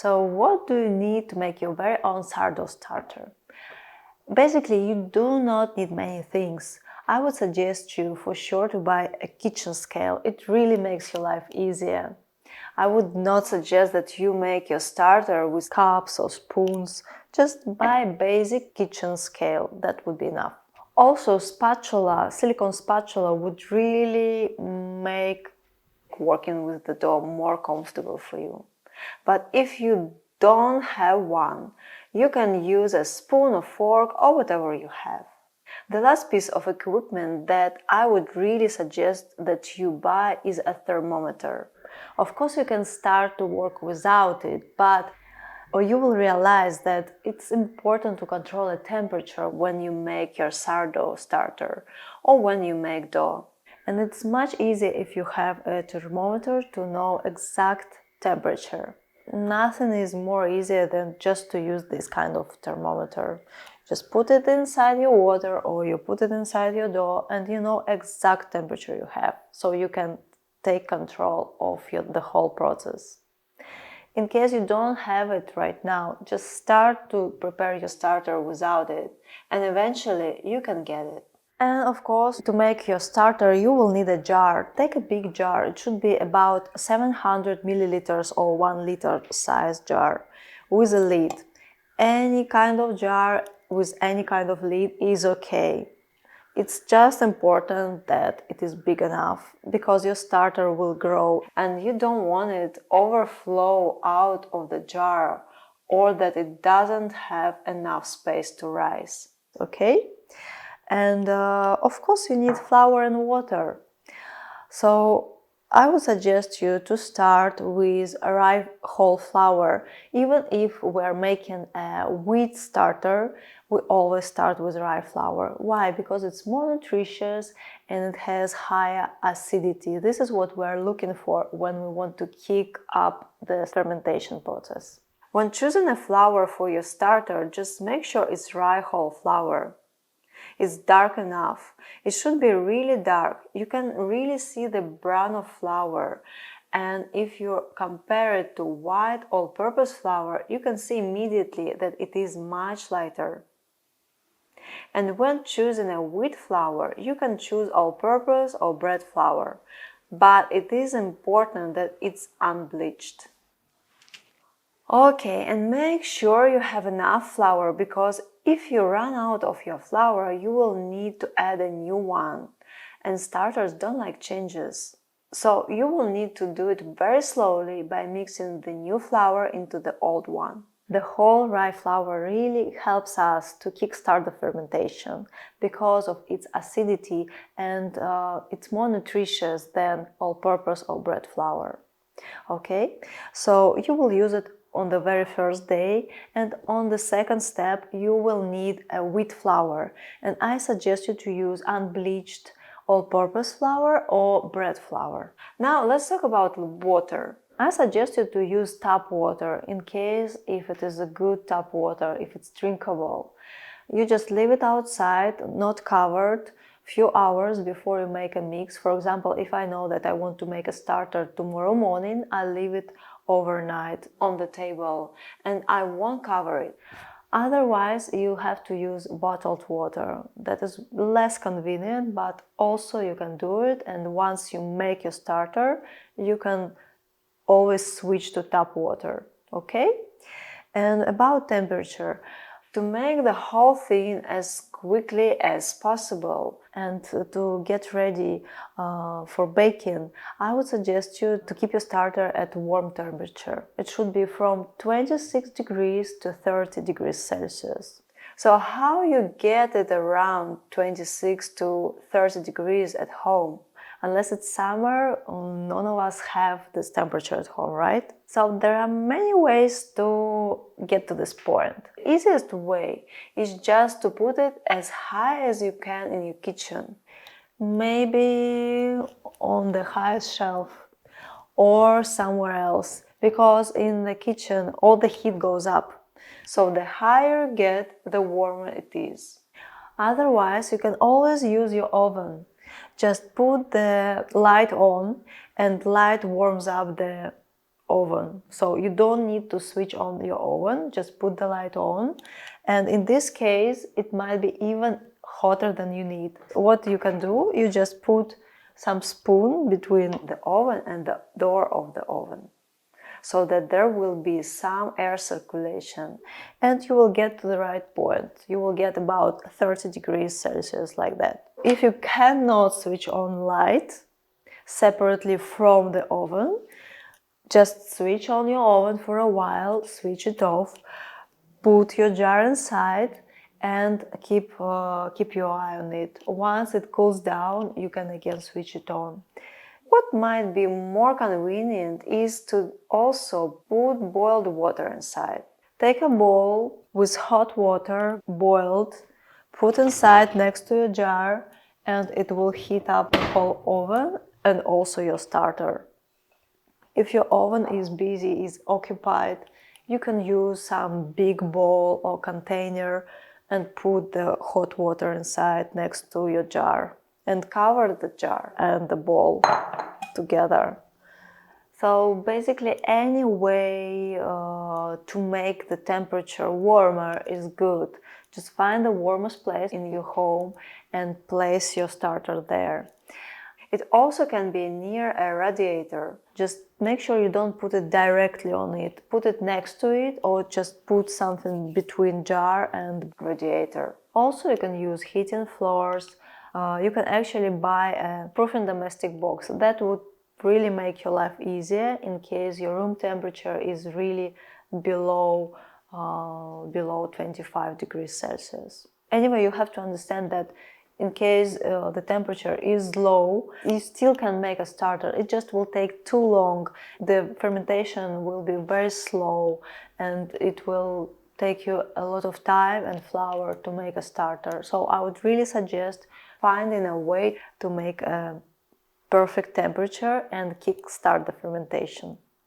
So what do you need to make your very own sourdough starter? Basically, you do not need many things. I would suggest you for sure to buy a kitchen scale. It really makes your life easier. I would not suggest that you make your starter with cups or spoons. Just buy a basic kitchen scale. That would be enough. Also, spatula, silicone spatula would really make working with the dough more comfortable for you. But if you don't have one, you can use a spoon or fork or whatever you have. The last piece of equipment that I would really suggest that you buy is a thermometer. Of course, you can start to work without it, but or you will realize that it's important to control the temperature when you make your sourdough starter or when you make dough. And it's much easier if you have a thermometer to know exact temperature. Nothing is more easier than just to use this kind of thermometer. Just put it inside your water or you put it inside your dough and you know exact temperature you have, so you can take control of the whole process. In case you don't have it right now, just start to prepare your starter without it, and eventually you can get it. And of course, to make your starter, you will need a jar. Take a big jar. It should be about 700 milliliters or 1 liter size jar with a lid. Any kind of jar with any kind of lid is okay. It's just important that it is big enough because your starter will grow and you don't want it overflow out of the jar or that it doesn't have enough space to rise. Okay? And of course you need flour and water. So I would suggest you to start with rye whole flour. Even if we're making a wheat starter, we always start with rye flour. Why? Because it's more nutritious and it has higher acidity. This is what we're looking for when we want to kick up the fermentation process. When choosing a flour for your starter, just make sure it's rye whole flour. It's dark enough. It should be really dark. You can really see the brown of flour. And if you compare it to white all-purpose flour, you can see immediately that it is much lighter. And when choosing a wheat flour, you can choose all-purpose or bread flour. But it is important that it's unbleached. Okay, and make sure you have enough flour, because if you run out of your flour, you will need to add a new one. And starters don't like changes. So you will need to do it very slowly by mixing the new flour into the old one. The whole rye flour really helps us to kickstart the fermentation because of its acidity, and it's more nutritious than all-purpose or bread flour. Okay, so you will use it on the very first day, and on the second step you will need a wheat flour, and I suggest you to use unbleached all-purpose flour or bread flour. Now let's talk about water. I suggest you to use tap water in case if it is a good tap water, if it's drinkable. You just leave it outside, not covered, few hours before you make a mix. For example, if I know that I want to make a starter tomorrow morning, I'll leave it overnight on the table and I won't cover it. Otherwise, you have to use bottled water. That is less convenient, but also you can do it, and once you make your starter, you can always switch to tap water. Okay? And about temperature, to make the whole thing as quickly as possible and to get ready for baking, I would suggest you to keep your starter at warm temperature. It should be from 26 degrees to 30 degrees Celsius. So how you get it around 26 to 30 degrees at home? Unless it's summer, none of us have this temperature at home, right? So there are many ways to get to this point. The easiest way is just to put it as high as you can in your kitchen. Maybe on the highest shelf or somewhere else, because in the kitchen all the heat goes up. So the higher you get, the warmer it is. Otherwise, you can always use your oven. Just put the light on and light warms up the oven. So you don't need to switch on your oven, just put the light on. And in this case, it might be even hotter than you need. What you can do, you just put some spoon between the oven and the door of the oven, so that there will be some air circulation, and you will get to the right point. You will get about 30 degrees Celsius, like that. If you cannot switch on light separately from the oven, just switch on your oven for a while, switch it off, put your jar inside, and keep your eye on it. Once it cools down, you can again switch it on. What might be more convenient is to also put boiled water inside. Take a bowl with hot water, boiled, put inside next to your jar, and it will heat up the whole oven and also your starter. If your oven is busy, is occupied, you can use some big bowl or container and put the hot water inside next to your jar and cover the jar and the bowl together. So basically any way to make the temperature warmer is good. Just find the warmest place in your home and place your starter there. It also can be near a radiator. Just make sure you don't put it directly on it. Put it next to it, or just put something between jar and radiator. Also, you can use heating floors. You can actually buy a proofing domestic box. That would really make your life easier in case your room temperature is really below 25 degrees Celsius. Anyway, you have to understand that in case the temperature is low, you still can make a starter. It just will take too long. The fermentation will be very slow, and it will take you a lot of time and flour to make a starter. So I would really suggest finding a way to make a perfect temperature and kickstart the fermentation.